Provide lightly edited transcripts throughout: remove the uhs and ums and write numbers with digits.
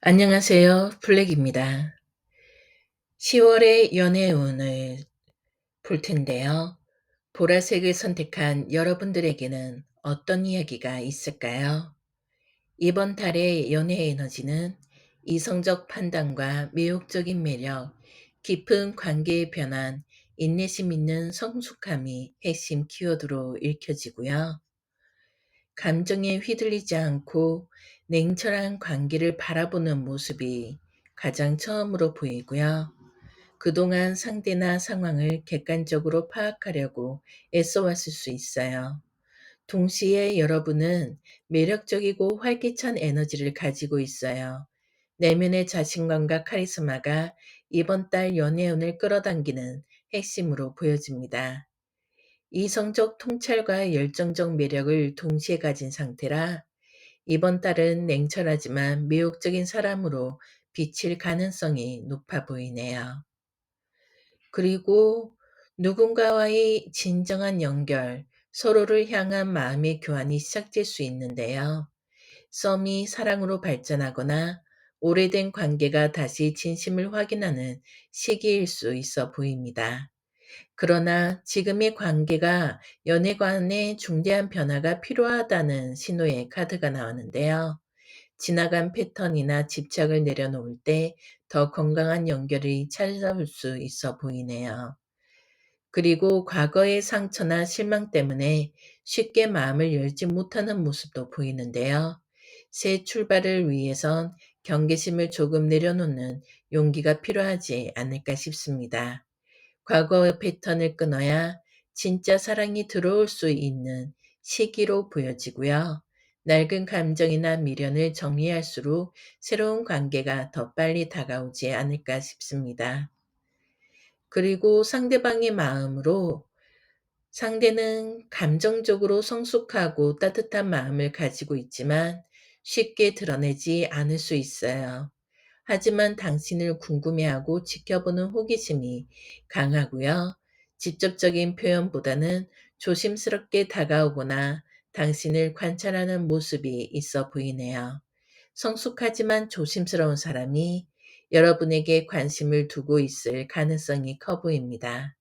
안녕하세요. 블랙입니다. 10월의 연애운을 볼 텐데요. 보라색을 선택한 여러분들에게는 어떤 이야기가 있을까요? 이번 달의 연애 에너지는 이성적 판단과 매혹적인 매력, 깊은 관계의 변환, 인내심 있는 성숙함이 핵심 키워드로 읽혀지고요. 감정에 휘둘리지 않고 냉철한 관계를 바라보는 모습이 가장 처음으로 보이고요. 그동안 상대나 상황을 객관적으로 파악하려고 애써왔을 수 있어요. 동시에 여러분은 매력적이고 활기찬 에너지를 가지고 있어요. 내면의 자신감과 카리스마가 이번 달 연애운을 끌어당기는 핵심으로 보여집니다. 이성적 통찰과 열정적 매력을 동시에 가진 상태라 이번 달은 냉철하지만 매혹적인 사람으로 비칠 가능성이 높아 보이네요. 그리고 누군가와의 진정한 연결, 서로를 향한 마음의 교환이 시작될 수 있는데요. 썸이 사랑으로 발전하거나 오래된 관계가 다시 진심을 확인하는 시기일 수 있어 보입니다. 그러나 지금의 관계가 연애관에 중대한 변화가 필요하다는 신호의 카드가 나오는데요. 지나간 패턴이나 집착을 내려놓을 때 더 건강한 연결이 찾아올 수 있어 보이네요. 그리고 과거의 상처나 실망 때문에 쉽게 마음을 열지 못하는 모습도 보이는데요. 새 출발을 위해선 경계심을 조금 내려놓는 용기가 필요하지 않을까 싶습니다. 과거의 패턴을 끊어야 진짜 사랑이 들어올 수 있는 시기로 보여지고요. 낡은 감정이나 미련을 정리할수록 새로운 관계가 더 빨리 다가오지 않을까 싶습니다. 그리고 상대방의 마음으로 상대는 감정적으로 성숙하고 따뜻한 마음을 가지고 있지만 쉽게 드러내지 않을 수 있어요. 하지만 당신을 궁금해하고 지켜보는 호기심이 강하고요. 직접적인 표현보다는 조심스럽게 다가오거나 당신을 관찰하는 모습이 있어 보이네요. 성숙하지만 조심스러운 사람이 여러분에게 관심을 두고 있을 가능성이 커 보입니다.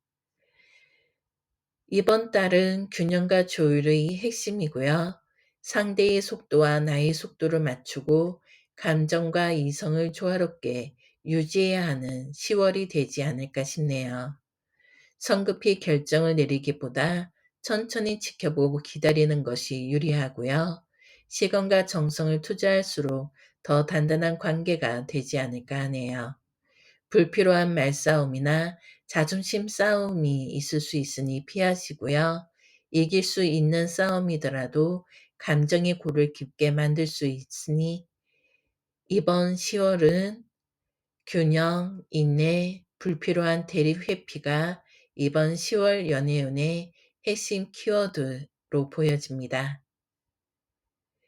이번 달은 균형과 조율의 핵심이고요. 상대의 속도와 나의 속도를 맞추고 감정과 이성을 조화롭게 유지해야 하는 10월이 되지 않을까 싶네요. 성급히 결정을 내리기보다 천천히 지켜보고 기다리는 것이 유리하고요. 시간과 정성을 투자할수록 더 단단한 관계가 되지 않을까 하네요. 불필요한 말싸움이나 자존심 싸움이 있을 수 있으니 피하시고요. 이길 수 있는 싸움이더라도 감정의 골을 깊게 만들 수 있으니 이번 10월은 균형, 인내, 불필요한 대립 회피가 이번 10월 연애운의 핵심 키워드로 보여집니다.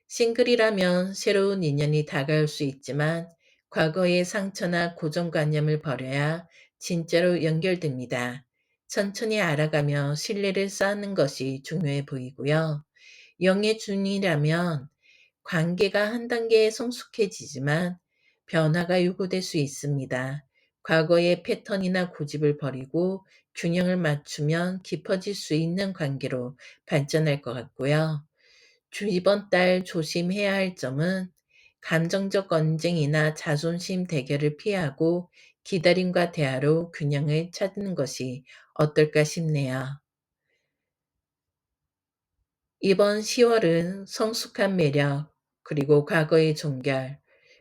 싱글이라면 새로운 인연이 다가올 수 있지만 과거의 상처나 고정관념을 버려야 진짜로 연결됩니다. 천천히 알아가며 신뢰를 쌓는 것이 중요해 보이고요. 영예준이라면 관계가 한 단계 성숙해지지만 변화가 요구될 수 있습니다. 과거의 패턴이나 고집을 버리고 균형을 맞추면 깊어질 수 있는 관계로 발전할 것 같고요. 이번 달 조심해야 할 점은 감정적 언쟁이나 자존심 대결을 피하고 기다림과 대화로 균형을 찾는 것이 어떨까 싶네요. 이번 10월은 성숙한 매력, 그리고 과거의 종결,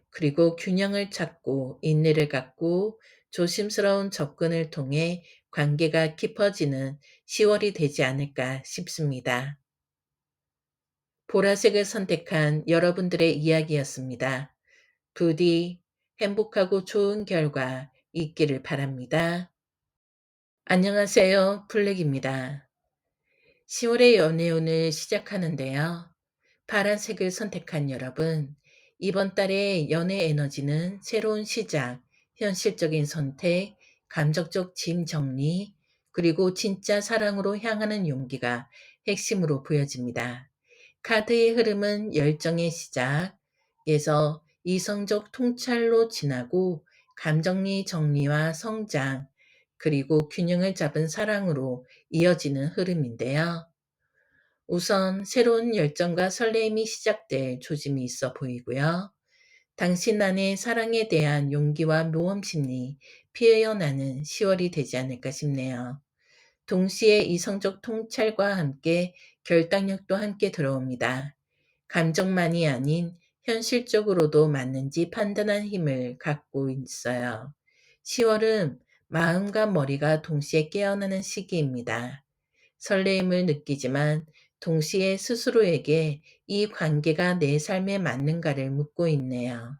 그리고 균형을 찾고 인내를 갖고 조심스러운 접근을 통해 관계가 깊어지는 10월이 되지 않을까 싶습니다. 보라색을 선택한 여러분들의 이야기였습니다. 부디 행복하고 좋은 결과 있기를 바랍니다. 안녕하세요. 블랙입니다. 10월의 연애운을 시작하는데요. 파란색을 선택한 여러분, 이번 달의 연애 에너지는 새로운 시작, 현실적인 선택, 감정적 짐 정리, 그리고 진짜 사랑으로 향하는 용기가 핵심으로 보여집니다. 카드의 흐름은 열정의 시작에서 이성적 통찰로 지나고 감정의 정리와 성장, 그리고 균형을 잡은 사랑으로 이어지는 흐름인데요. 우선 새로운 열정과 설렘이 시작될 조짐이 있어 보이고요. 당신 안의 사랑에 대한 용기와 모험심이 피어나는 10월이 되지 않을까 싶네요. 동시에 이성적 통찰과 함께 결단력도 함께 들어옵니다. 감정만이 아닌 현실적으로도 맞는지 판단한 힘을 갖고 있어요. 10월은 마음과 머리가 동시에 깨어나는 시기입니다. 설레임을 느끼지만 동시에 스스로에게 이 관계가 내 삶에 맞는가를 묻고 있네요.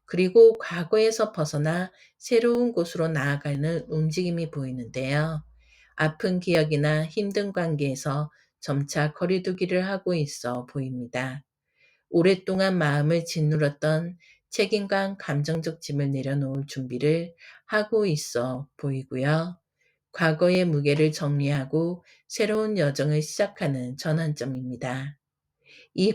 그리고 과거에서 벗어나 새로운 곳으로 나아가는 움직임이 보이는데요. 아픈 기억이나 힘든 관계에서 점차 거리두기를 하고 있어 보입니다. 오랫동안 마음을 짓누렀던 책임감, 감정적 짐을 내려놓을 준비를 하고 있어 보이고요. 과거의 무게를 정리하고 새로운 여정을 시작하는 전환점입니다. 이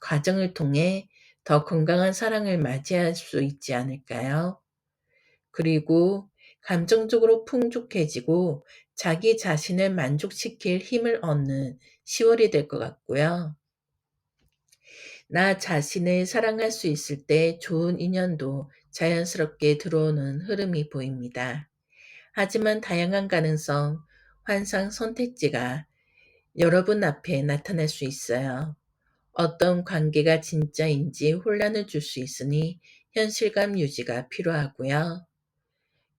과정을 통해 더 건강한 사랑을 맞이할 수 있지 않을까요? 그리고 감정적으로 풍족해지고 자기 자신을 만족시킬 힘을 얻는 10월이 될 것 같고요. 나 자신을 사랑할 수 있을 때 좋은 인연도 자연스럽게 들어오는 흐름이 보입니다. 하지만 다양한 가능성, 환상 선택지가 여러분 앞에 나타날 수 있어요. 어떤 관계가 진짜인지 혼란을 줄 수 있으니 현실감 유지가 필요하고요.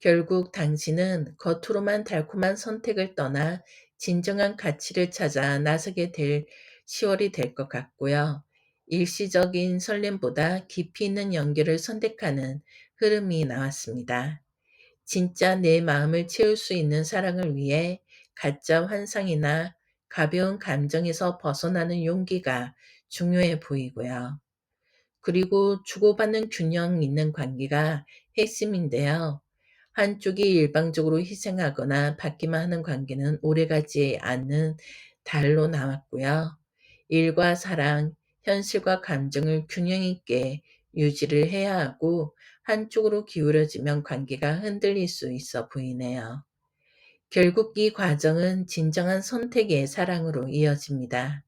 결국 당신은 겉으로만 달콤한 선택을 떠나 진정한 가치를 찾아 나서게 될 10월이 될 것 같고요. 일시적인 설렘보다 깊이 있는 연결을 선택하는 흐름이 나왔습니다. 진짜 내 마음을 채울 수 있는 사랑을 위해 가짜 환상이나 가벼운 감정에서 벗어나는 용기가 중요해 보이고요. 그리고 주고받는 균형 있는 관계가 핵심인데요. 한쪽이 일방적으로 희생하거나 받기만 하는 관계는 오래가지 않는 달로 나왔고요. 일과 사랑, 현실과 감정을 균형 있게 유지를 해야 하고 한쪽으로 기울어지면 관계가 흔들릴 수 있어 보이네요. 결국 이 과정은 진정한 선택의 사랑으로 이어집니다.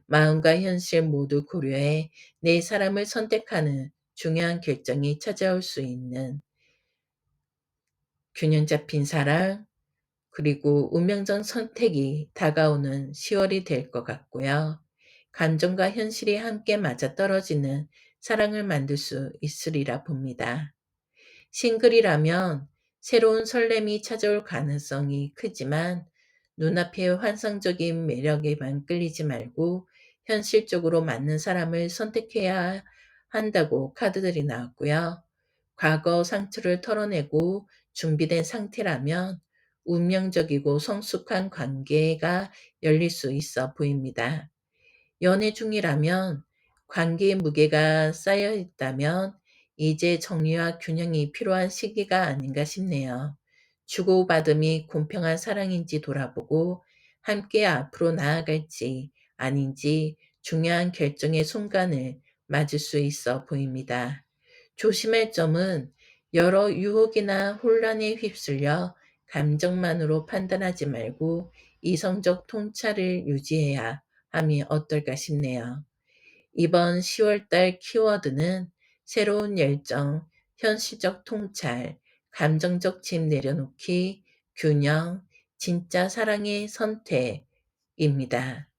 마음과 현실 모두 고려해 내 사람을 선택하는 중요한 결정이 찾아올 수 있는 균형 잡힌 사랑, 그리고 운명적 선택이 다가오는 10월이 될 것 같고요. 감정과 현실이 함께 맞아떨어지는 사랑을 만들 수 있으리라 봅니다. 싱글이라면 새로운 설렘이 찾아올 가능성이 크지만 눈앞의 환상적인 매력에만 끌리지 말고 현실적으로 맞는 사람을 선택해야 한다고 카드들이 나왔고요. 과거 상처를 털어내고 준비된 상태라면 운명적이고 성숙한 관계가 열릴 수 있어 보입니다. 연애 중이라면 관계의 무게가 쌓여 있다면 이제 정리와 균형이 필요한 시기가 아닌가 싶네요. 주고받음이 공평한 사랑인지 돌아보고 함께 앞으로 나아갈지 아닌지 중요한 결정의 순간을 맞을 수 있어 보입니다. 조심할 점은 여러 유혹이나 혼란에 휩쓸려 감정만으로 판단하지 말고 이성적 통찰을 유지해야 함이 어떨까 싶네요. 이번 10월달 키워드는 새로운 열정, 현실적 통찰, 감정적 짐 내려놓기, 균형, 진짜 사랑의 선택입니다.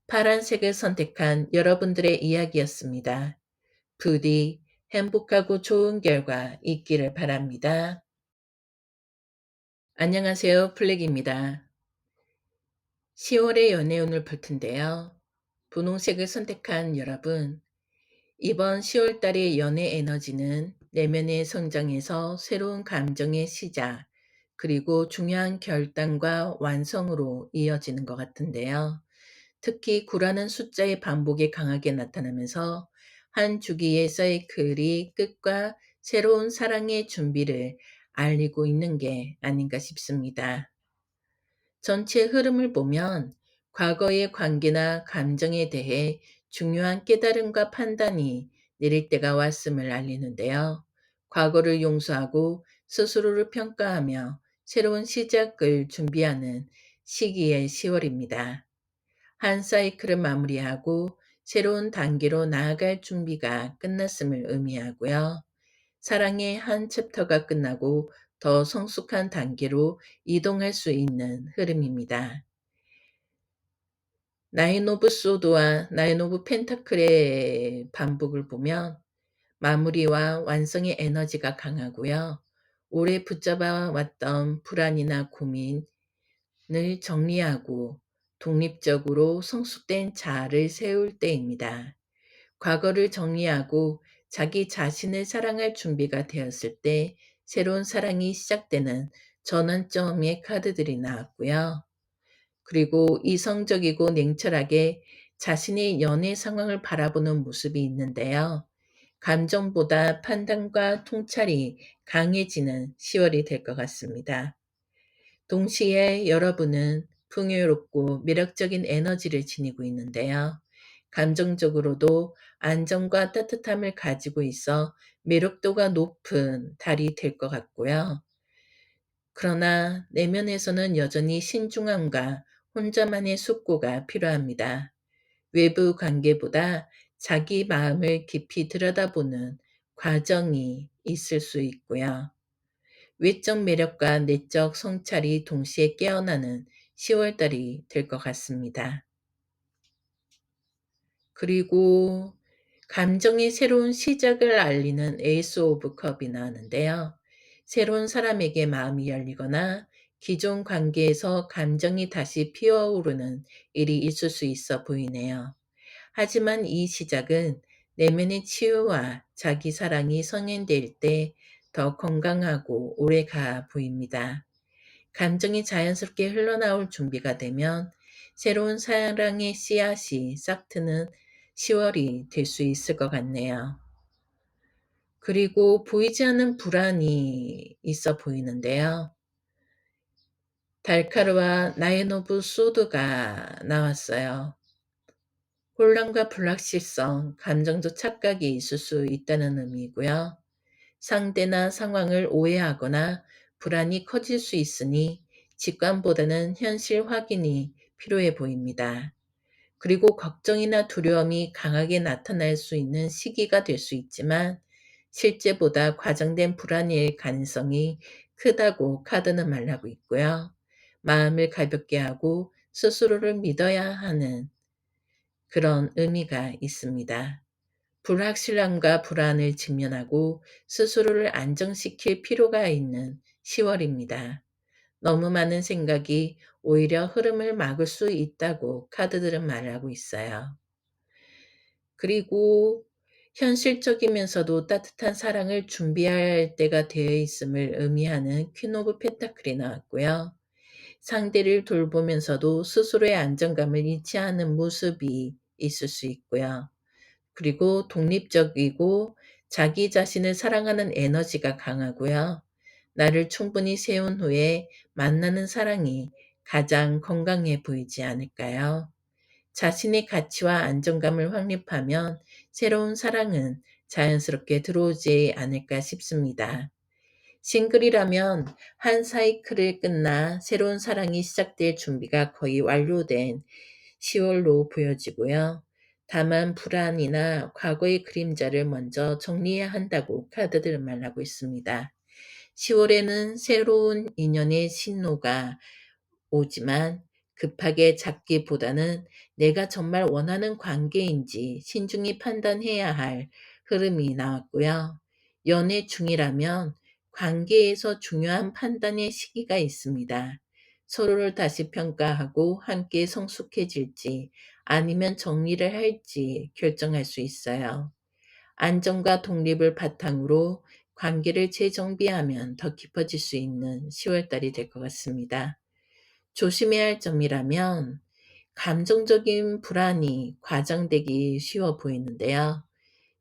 파란색을 선택한 여러분들의 이야기였습니다. 부디 행복하고 좋은 결과 있기를 바랍니다. 안녕하세요. 플렉입니다. 10월의 연애운을 볼 텐데요. 분홍색을 선택한 여러분, 이번 10월 달의 연애 에너지는 내면의 성장에서 새로운 감정의 시작, 그리고 중요한 결단과 완성으로 이어지는 것 같은데요. 특히 9라는 숫자의 반복이 강하게 나타나면서 한 주기의 사이클이 끝과 새로운 사랑의 준비를 알리고 있는 게 아닌가 싶습니다. 전체 흐름을 보면 과거의 관계나 감정에 대해 중요한 깨달음과 판단이 내릴 때가 왔음을 알리는데요. 과거를 용서하고 스스로를 평가하며 새로운 시작을 준비하는 시기의 10월입니다. 한 사이클을 마무리하고 새로운 단계로 나아갈 준비가 끝났음을 의미하고요. 사랑의 한 챕터가 끝나고 더 성숙한 단계로 이동할 수 있는 흐름입니다. 나인 오브 소드와 나인 오브 펜타클의 반복을 보면 마무리와 완성의 에너지가 강하고요. 오래 붙잡아 왔던 불안이나 고민을 정리하고 독립적으로 성숙된 자아를 세울 때입니다. 과거를 정리하고 자기 자신을 사랑할 준비가 되었을 때 새로운 사랑이 시작되는 전환점의 카드들이 나왔고요. 그리고 이성적이고 냉철하게 자신의 연애 상황을 바라보는 모습이 있는데요. 감정보다 판단과 통찰이 강해지는 10월이 될 것 같습니다. 동시에 여러분은 풍요롭고 매력적인 에너지를 지니고 있는데요. 감정적으로도 안정과 따뜻함을 가지고 있어 매력도가 높은 달이 될 것 같고요. 그러나 내면에서는 여전히 신중함과 혼자만의 숙고가 필요합니다. 외부 관계보다 자기 마음을 깊이 들여다보는 과정이 있을 수 있고요. 외적 매력과 내적 성찰이 동시에 깨어나는 10월달이 될 것 같습니다. 그리고 감정의 새로운 시작을 알리는 에이스 오브 컵이 나오는데요. 새로운 사람에게 마음이 열리거나 기존 관계에서 감정이 다시 피어오르는 일이 있을 수 있어 보이네요. 하지만 이 시작은 내면의 치유와 자기 사랑이 성행될 때 더 건강하고 오래가 보입니다. 감정이 자연스럽게 흘러나올 준비가 되면 새로운 사랑의 씨앗이 싹트는 10월이 될 수 있을 것 같네요. 그리고 보이지 않는 불안이 있어 보이는데요. 달카르와 나인 오브 소드가 나왔어요. 혼란과 불확실성, 감정적 착각이 있을 수 있다는 의미고요. 상대나 상황을 오해하거나 불안이 커질 수 있으니 직관보다는 현실 확인이 필요해 보입니다. 그리고 걱정이나 두려움이 강하게 나타날 수 있는 시기가 될 수 있지만 실제보다 과장된 불안일 가능성이 크다고 카드는 말하고 있고요. 마음을 가볍게 하고 스스로를 믿어야 하는 그런 의미가 있습니다. 불확실함과 불안을 직면하고 스스로를 안정시킬 필요가 있는 10월입니다. 너무 많은 생각이 오히려 흐름을 막을 수 있다고 카드들은 말하고 있어요. 그리고 현실적이면서도 따뜻한 사랑을 준비할 때가 되어 있음을 의미하는 퀸 오브 펜타클이 나왔고요. 상대를 돌보면서도 스스로의 안정감을 잃지 않은 모습이 있을 수 있고요. 그리고 독립적이고 자기 자신을 사랑하는 에너지가 강하고요. 나를 충분히 세운 후에 만나는 사랑이 가장 건강해 보이지 않을까요? 자신의 가치와 안정감을 확립하면 새로운 사랑은 자연스럽게 들어오지 않을까 싶습니다. 싱글이라면 한 사이클을 끝나 새로운 사랑이 시작될 준비가 거의 완료된 10월로 보여지고요. 다만 불안이나 과거의 그림자를 먼저 정리해야 한다고 카드들은 말하고 있습니다. 10월에는 새로운 인연의 신호가 오지만 급하게 잡기보다는 내가 정말 원하는 관계인지 신중히 판단해야 할 흐름이 나왔고요. 연애 중이라면 관계에서 중요한 판단의 시기가 있습니다. 서로를 다시 평가하고 함께 성숙해질지 아니면 정리를 할지 결정할 수 있어요. 안정과 독립을 바탕으로 관계를 재정비하면 더 깊어질 수 있는 10월달이 될 것 같습니다. 조심해야 할 점이라면 감정적인 불안이 과장되기 쉬워 보이는데요.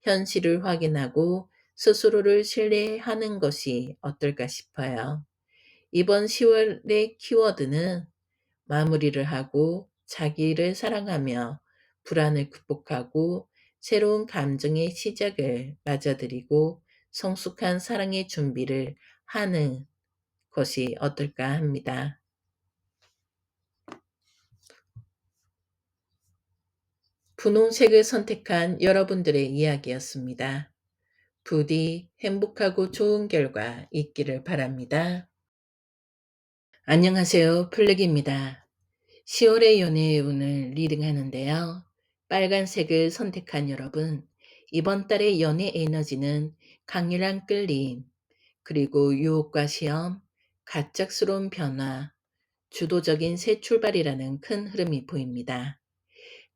현실을 확인하고 스스로를 신뢰하는 것이 어떨까 싶어요. 이번 10월의 키워드는 마무리를 하고 자기를 사랑하며 불안을 극복하고 새로운 감정의 시작을 맞아들이고 성숙한 사랑의 준비를 하는 것이 어떨까 합니다. 분홍색을 선택한 여러분들의 이야기였습니다. 부디 행복하고 좋은 결과 있기를 바랍니다. 안녕하세요. 플렉입니다. 10월의 연애의 운을 리딩하는데요. 빨간색을 선택한 여러분, 이번 달의 연애 에너지는 강렬한 끌림, 그리고 유혹과 시험, 갑작스러운 변화, 주도적인 새 출발이라는 큰 흐름이 보입니다.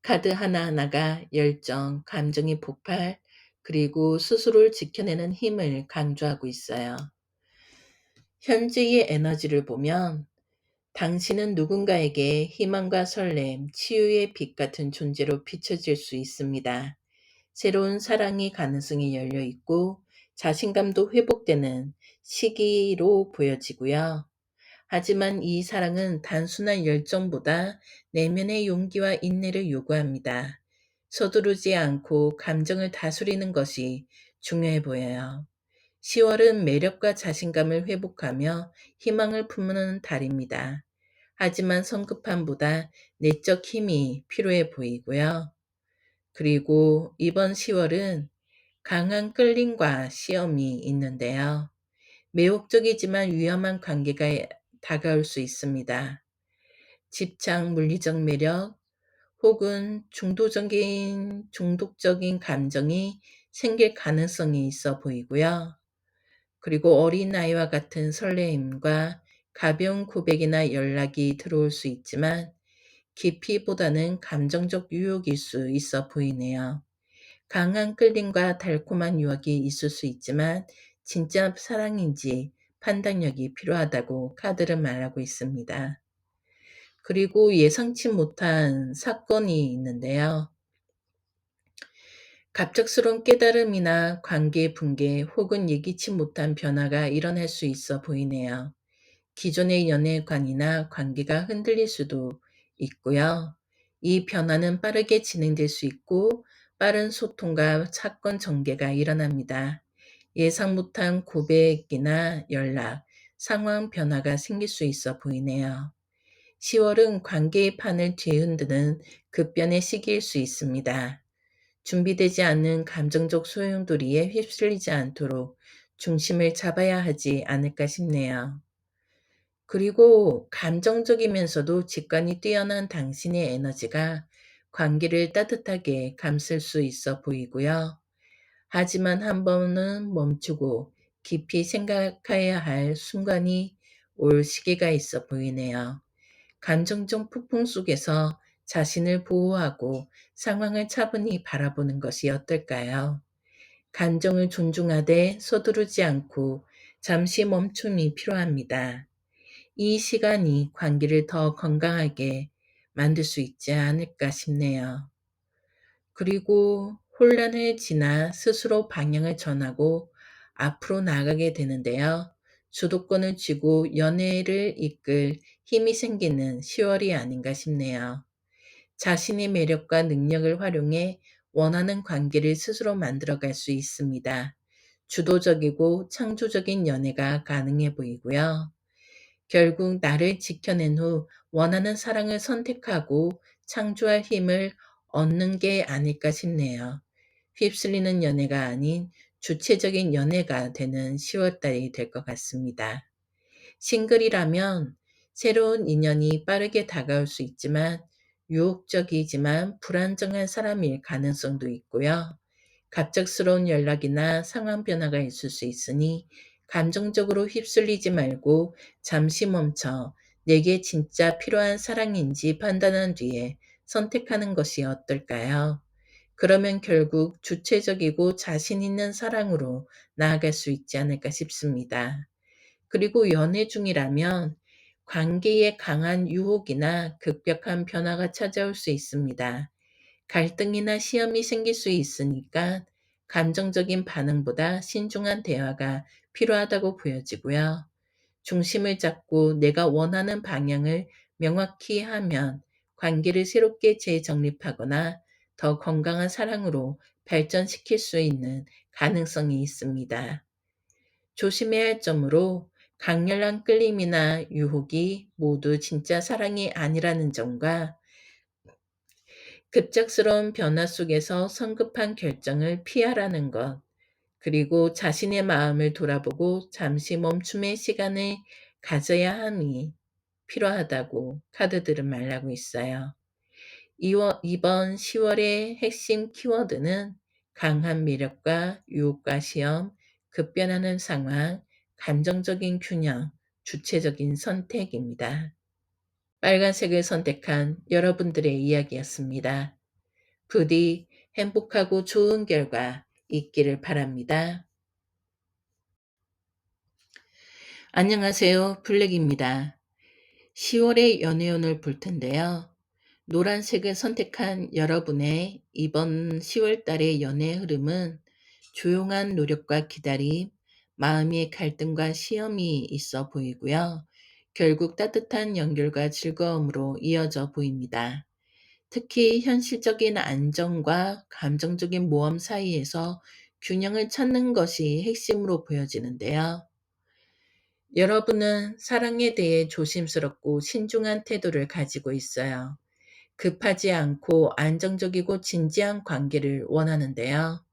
카드 하나하나가 열정, 감정의 폭발, 그리고 스스로를 지켜내는 힘을 강조하고 있어요. 현재의 에너지를 보면 당신은 누군가에게 희망과 설렘, 치유의 빛 같은 존재로 비춰질 수 있습니다. 새로운 사랑의 가능성이 열려 있고 자신감도 회복되는 시기로 보여지고요. 하지만 이 사랑은 단순한 열정보다 내면의 용기와 인내를 요구합니다. 서두르지 않고 감정을 다스리는 것이 중요해 보여요. 10월은 매력과 자신감을 회복하며 희망을 품는 달입니다. 하지만 성급함보다 내적 힘이 필요해 보이고요. 그리고 이번 10월은 강한 끌림과 시험이 있는데요. 매혹적이지만 위험한 관계가 다가올 수 있습니다. 집착, 물리적 매력, 혹은 중독적인 감정이 생길 가능성이 있어 보이고요. 그리고 어린아이와 같은 설레임과 가벼운 고백이나 연락이 들어올 수 있지만 깊이보다는 감정적 유혹일 수 있어 보이네요. 강한 끌림과 달콤한 유혹이 있을 수 있지만 진짜 사랑인지 판단력이 필요하다고 카드를 말하고 있습니다. 그리고 예상치 못한 사건이 있는데요. 갑작스러운 깨달음이나 관계 붕괴 혹은 예기치 못한 변화가 일어날 수 있어 보이네요. 기존의 연애관이나 관계가 흔들릴 수도 있고요. 이 변화는 빠르게 진행될 수 있고 빠른 소통과 사건 전개가 일어납니다. 예상 못한 고백이나 연락, 상황 변화가 생길 수 있어 보이네요. 10월은 관계의 판을 뒤흔드는 급변의 시기일 수 있습니다. 준비되지 않은 감정적 소용돌이에 휩쓸리지 않도록 중심을 잡아야 하지 않을까 싶네요. 그리고 감정적이면서도 직관이 뛰어난 당신의 에너지가 관계를 따뜻하게 감쓸 수 있어 보이고요. 하지만 한 번은 멈추고 깊이 생각해야 할 순간이 올 시기가 있어 보이네요. 감정적 폭풍 속에서 자신을 보호하고 상황을 차분히 바라보는 것이 어떨까요? 감정을 존중하되 서두르지 않고 잠시 멈춤이 필요합니다. 이 시간이 관계를 더 건강하게 만들 수 있지 않을까 싶네요. 그리고 혼란을 지나 스스로 방향을 전하고 앞으로 나아가게 되는데요. 주도권을 쥐고 연애를 이끌 힘이 생기는 10월이 아닌가 싶네요. 자신의 매력과 능력을 활용해 원하는 관계를 스스로 만들어갈 수 있습니다. 주도적이고 창조적인 연애가 가능해 보이고요. 결국 나를 지켜낸 후 원하는 사랑을 선택하고 창조할 힘을 얻는 게 아닐까 싶네요. 휩쓸리는 연애가 아닌 주체적인 연애가 되는 10월달이 될 것 같습니다. 싱글이라면 새로운 인연이 빠르게 다가올 수 있지만 유혹적이지만 불안정한 사람일 가능성도 있고요. 갑작스러운 연락이나 상황 변화가 있을 수 있으니 감정적으로 휩쓸리지 말고 잠시 멈춰 내게 진짜 필요한 사랑인지 판단한 뒤에 선택하는 것이 어떨까요? 그러면 결국 주체적이고 자신 있는 사랑으로 나아갈 수 있지 않을까 싶습니다. 그리고 연애 중이라면 관계에 강한 유혹이나 급격한 변화가 찾아올 수 있습니다. 갈등이나 시험이 생길 수 있으니까 감정적인 반응보다 신중한 대화가 필요하다고 보여지고요. 중심을 잡고 내가 원하는 방향을 명확히 하면 관계를 새롭게 재정립하거나 더 건강한 사랑으로 발전시킬 수 있는 가능성이 있습니다. 조심해야 할 점으로 강렬한 끌림이나 유혹이 모두 진짜 사랑이 아니라는 점과 급작스러운 변화 속에서 성급한 결정을 피하라는 것, 그리고 자신의 마음을 돌아보고 잠시 멈춤의 시간을 가져야 함이 필요하다고 카드들은 말하고 있어요. 이번 10월의 핵심 키워드는 강한 매력과 유혹과 시험, 급변하는 상황, 감정적인 균형, 주체적인 선택입니다. 빨간색을 선택한 여러분들의 이야기였습니다. 부디 행복하고 좋은 결과 있기를 바랍니다. 안녕하세요. 블랙입니다. 10월의 연애운을 볼 텐데요. 노란색을 선택한 여러분의 이번 10월 달의 연애 흐름은 조용한 노력과 기다림, 마음의 갈등과 시험이 있어 보이고요. 결국 따뜻한 연결과 즐거움으로 이어져 보입니다. 특히 현실적인 안정과 감정적인 모험 사이에서 균형을 찾는 것이 핵심으로 보여지는데요. 여러분은 사랑에 대해 조심스럽고 신중한 태도를 가지고 있어요. 급하지 않고 안정적이고 진지한 관계를 원하는데요.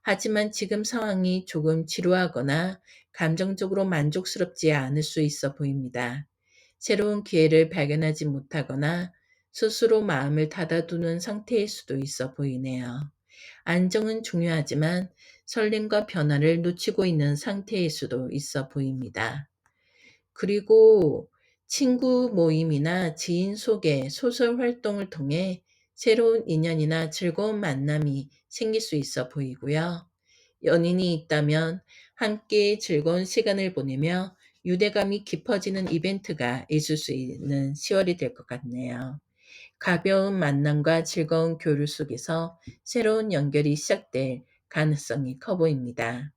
하지만 지금 상황이 조금 지루하거나 감정적으로 만족스럽지 않을 수 있어 보입니다. 새로운 기회를 발견하지 못하거나 스스로 마음을 닫아두는 상태일 수도 있어 보이네요. 안정은 중요하지만 설렘과 변화를 놓치고 있는 상태일 수도 있어 보입니다. 그리고 친구 모임이나 지인 소개, 소설 활동을 통해 새로운 인연이나 즐거운 만남이 생길 수 있어 보이고요. 연인이 있다면 함께 즐거운 시간을 보내며 유대감이 깊어지는 이벤트가 있을 수 있는 10월이 될 것 같네요. 가벼운 만남과 즐거운 교류 속에서 새로운 연결이 시작될 가능성이 커 보입니다.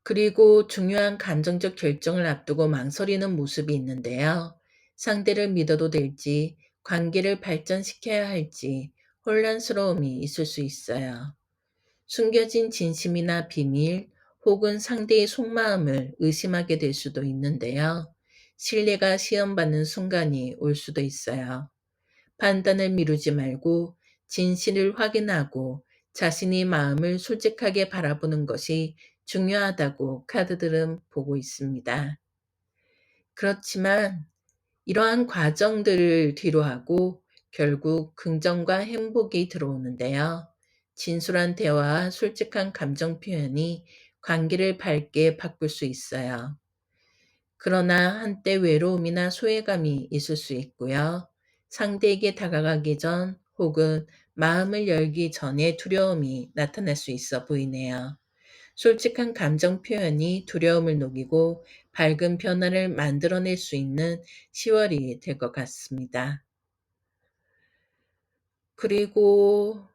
그리고 중요한 감정적 결정을 앞두고 망설이는 모습이 있는데요. 상대를 믿어도 될지, 관계를 발전시켜야 할지 혼란스러움이 있을 수 있어요. 숨겨진 진심이나 비밀 혹은 상대의 속마음을 의심하게 될 수도 있는데요. 신뢰가 시험받는 순간이 올 수도 있어요. 판단을 미루지 말고 진실을 확인하고 자신의 마음을 솔직하게 바라보는 것이 중요하다고 카드들은 보고 있습니다. 그렇지만 이러한 과정들을 뒤로하고 결국 긍정과 행복이 들어오는데요. 진솔한 대화와 솔직한 감정 표현이 관계를 밝게 바꿀 수 있어요. 그러나 한때 외로움이나 소외감이 있을 수 있고요. 상대에게 다가가기 전 혹은 마음을 열기 전에 두려움이 나타날 수 있어 보이네요. 솔직한 감정 표현이 두려움을 녹이고 밝은 변화를 만들어낼 수 있는 10월이 될 것 같습니다. 그리고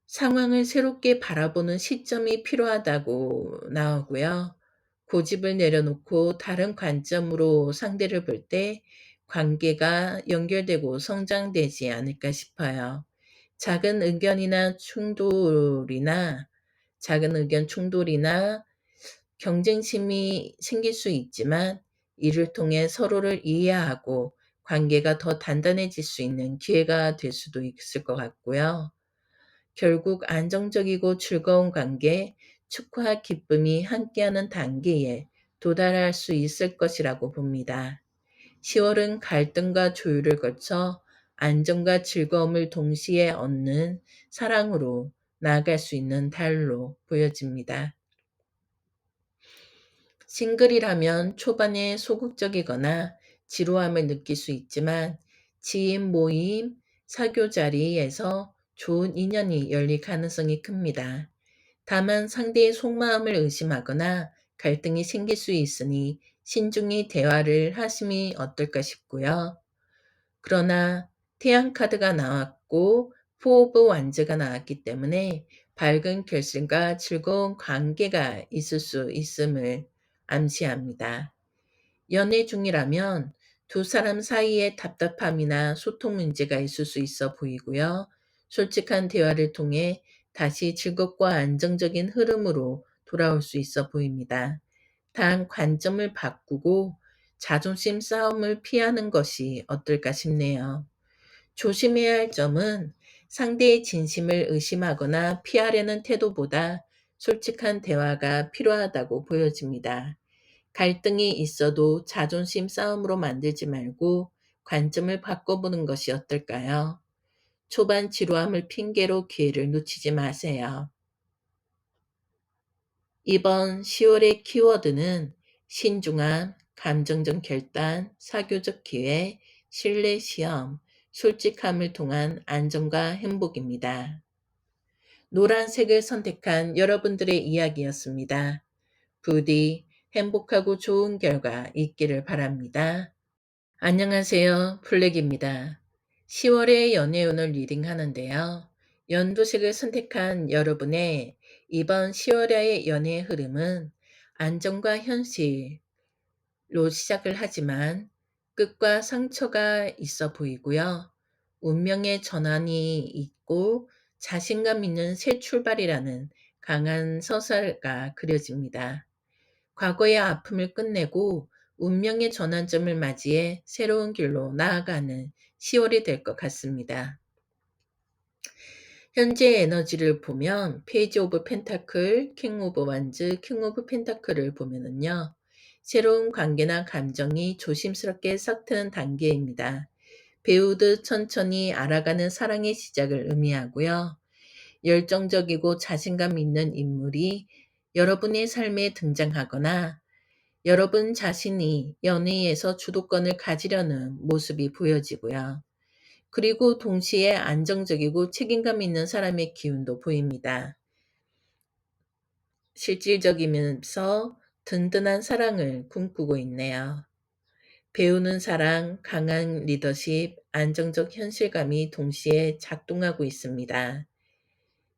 상황을 새롭게 바라보는 시점이 필요하다고 나오고요. 고집을 내려놓고 다른 관점으로 상대를 볼 때 관계가 연결되고 성장되지 않을까 싶어요. 작은 의견이나 충돌이나 작은 의견 충돌이나 경쟁심이 생길 수 있지만 이를 통해 서로를 이해하고 관계가 더 단단해질 수 있는 기회가 될 수도 있을 것 같고요. 결국 안정적이고 즐거운 관계, 축화와 기쁨이 함께하는 단계에 도달할 수 있을 것이라고 봅니다. 10월은 갈등과 조율을 거쳐 안정과 즐거움을 동시에 얻는 사랑으로 나아갈 수 있는 달로 보여집니다. 싱글이라면 초반에 소극적이거나 지루함을 느낄 수 있지만 지인 모임, 사교 자리에서 좋은 인연이 열릴 가능성이 큽니다. 다만 상대의 속마음을 의심하거나 갈등이 생길 수 있으니 신중히 대화를 하심이 어떨까 싶고요. 그러나 태양 카드가 나왔고 포 오브 완즈가 나왔기 때문에 밝은 결실과 즐거운 관계가 있을 수 있음을 암시합니다. 연애 중이라면 두 사람 사이에 답답함이나 소통 문제가 있을 수 있어 보이고요. 솔직한 대화를 통해 다시 즐겁고 안정적인 흐름으로 돌아올 수 있어 보입니다. 단 관점을 바꾸고 자존심 싸움을 피하는 것이 어떨까 싶네요. 조심해야 할 점은 상대의 진심을 의심하거나 피하려는 태도보다 솔직한 대화가 필요하다고 보여집니다. 갈등이 있어도 자존심 싸움으로 만들지 말고 관점을 바꿔보는 것이 어떨까요? 초반 지루함을 핑계로 기회를 놓치지 마세요. 이번 10월의 키워드는 신중함, 감정적 결단, 사교적 기회, 신뢰 시험, 솔직함을 통한 안정과 행복입니다. 노란색을 선택한 여러분들의 이야기였습니다. 부디 행복하고 좋은 결과 있기를 바랍니다. 안녕하세요. 플렉입니다. 10월의 연애운을 리딩하는데요. 연두색을 선택한 여러분의 이번 10월의 연애의 흐름은 안정과 현실로 시작을 하지만 끝과 상처가 있어 보이고요. 운명의 전환이 있고 자신감 있는 새 출발이라는 강한 서사가 그려집니다. 과거의 아픔을 끝내고 운명의 전환점을 맞이해 새로운 길로 나아가는 10월이 될 것 같습니다. 현재 에너지를 보면 페이지 오브 펜타클, 킹 오브 완즈, 킹 오브 펜타클을 보면은요. 새로운 관계나 감정이 조심스럽게 싹트는 단계입니다. 배우듯 천천히 알아가는 사랑의 시작을 의미하고요. 열정적이고 자신감 있는 인물이 여러분의 삶에 등장하거나 여러분 자신이 연애에서 주도권을 가지려는 모습이 보여지고요. 그리고 동시에 안정적이고 책임감 있는 사람의 기운도 보입니다. 실질적이면서 든든한 사랑을 꿈꾸고 있네요. 배우는 사랑, 강한 리더십, 안정적 현실감이 동시에 작동하고 있습니다.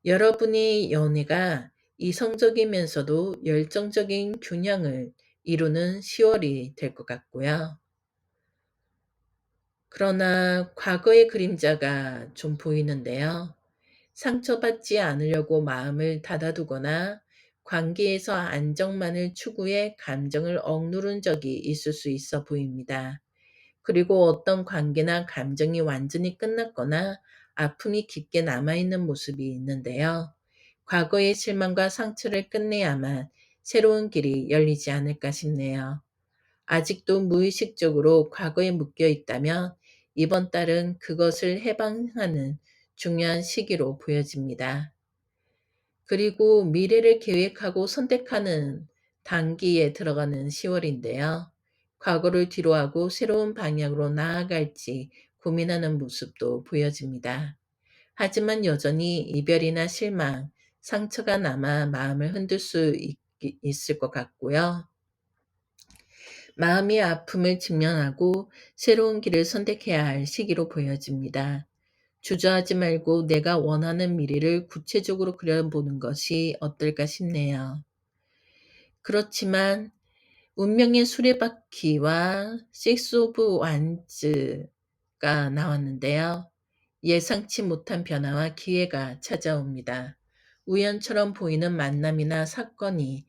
여러분의 연애가 이성적이면서도 열정적인 균형을 이루는 10월이 될 것 같고요. 그러나 과거의 그림자가 좀 보이는데요. 상처받지 않으려고 마음을 닫아두거나 관계에서 안정만을 추구해 감정을 억누른 적이 있을 수 있어 보입니다. 그리고 어떤 관계나 감정이 완전히 끝났거나 아픔이 깊게 남아있는 모습이 있는데요. 과거의 실망과 상처를 끝내야만 새로운 길이 열리지 않을까 싶네요. 아직도 무의식적으로 과거에 묶여 있다면 이번 달은 그것을 해방하는 중요한 시기로 보여집니다. 그리고 미래를 계획하고 선택하는 단기에 들어가는 10월인데요. 과거를 뒤로하고 새로운 방향으로 나아갈지 고민하는 모습도 보여집니다. 하지만 여전히 이별이나 실망, 상처가 남아 마음을 흔들 수 있을 것 같고요. 마음의 아픔을 직면하고 새로운 길을 선택해야 할 시기로 보여집니다. 주저하지 말고 내가 원하는 미래를 구체적으로 그려보는 것이 어떨까 싶네요. 그렇지만 운명의 수레바퀴와 식스 오브 완즈가 나왔는데요. 예상치 못한 변화와 기회가 찾아옵니다. 우연처럼 보이는 만남이나 사건이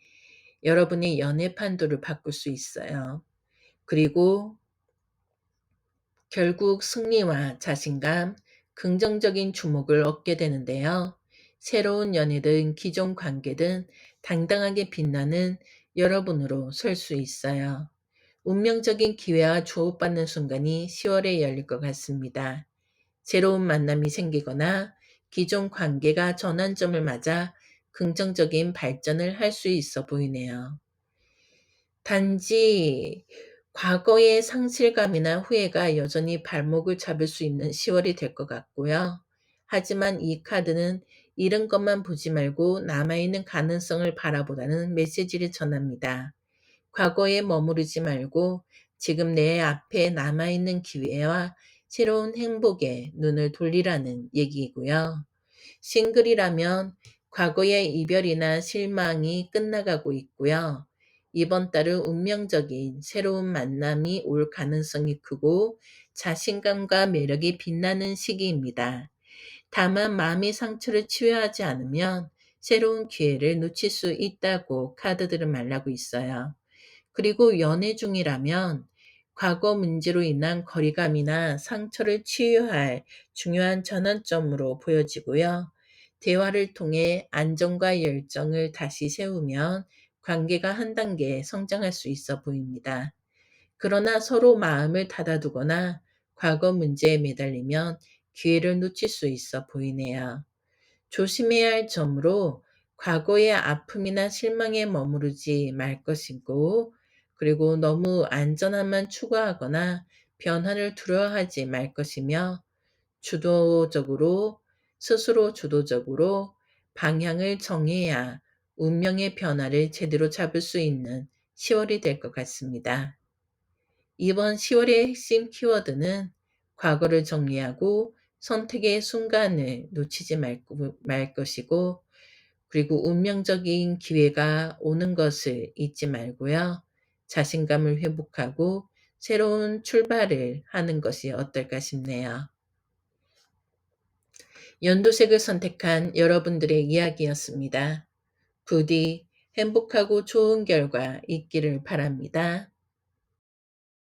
여러분의 연애 판도를 바꿀 수 있어요. 그리고 결국 승리와 자신감, 긍정적인 주목을 얻게 되는데요. 새로운 연애든 기존 관계든 당당하게 빛나는 여러분으로 설 수 있어요. 운명적인 기회와 주목받는 순간이 10월에 열릴 것 같습니다. 새로운 만남이 생기거나 기존 관계가 전환점을 맞아 긍정적인 발전을 할 수 있어 보이네요. 단지 과거의 상실감이나 후회가 여전히 발목을 잡을 수 있는 10월이 될 것 같고요. 하지만 이 카드는 잃은 것만 보지 말고 남아있는 가능성을 바라보라는 메시지를 전합니다. 과거에 머무르지 말고 지금 내 앞에 남아있는 기회와 새로운 행복에 눈을 돌리라는 얘기이고요. 싱글이라면 과거의 이별이나 실망이 끝나가고 있고요. 이번 달은 운명적인 새로운 만남이 올 가능성이 크고 자신감과 매력이 빛나는 시기입니다. 다만 마음의 상처를 치유하지 않으면 새로운 기회를 놓칠 수 있다고 카드들은 말하고 있어요. 그리고 연애 중이라면 과거 문제로 인한 거리감이나 상처를 치유할 중요한 전환점으로 보여지고요. 대화를 통해 안정과 열정을 다시 세우면 관계가 한 단계 성장할 수 있어 보입니다. 그러나 서로 마음을 닫아두거나 과거 문제에 매달리면 기회를 놓칠 수 있어 보이네요. 조심해야 할 점으로 과거의 아픔이나 실망에 머무르지 말 것이고, 그리고 너무 안전함만 추구하거나 변화를 두려워하지 말 것이며, 주도적으로, 스스로 주도적으로 방향을 정해야 운명의 변화를 제대로 잡을 수 있는 10월이 될 것 같습니다. 이번 10월의 핵심 키워드는 과거를 정리하고 선택의 순간을 놓치지 말 것이고, 그리고 운명적인 기회가 오는 것을 잊지 말고요. 자신감을 회복하고 새로운 출발을 하는 것이 어떨까 싶네요. 연두색을 선택한 여러분들의 이야기였습니다. 부디 행복하고 좋은 결과 있기를 바랍니다.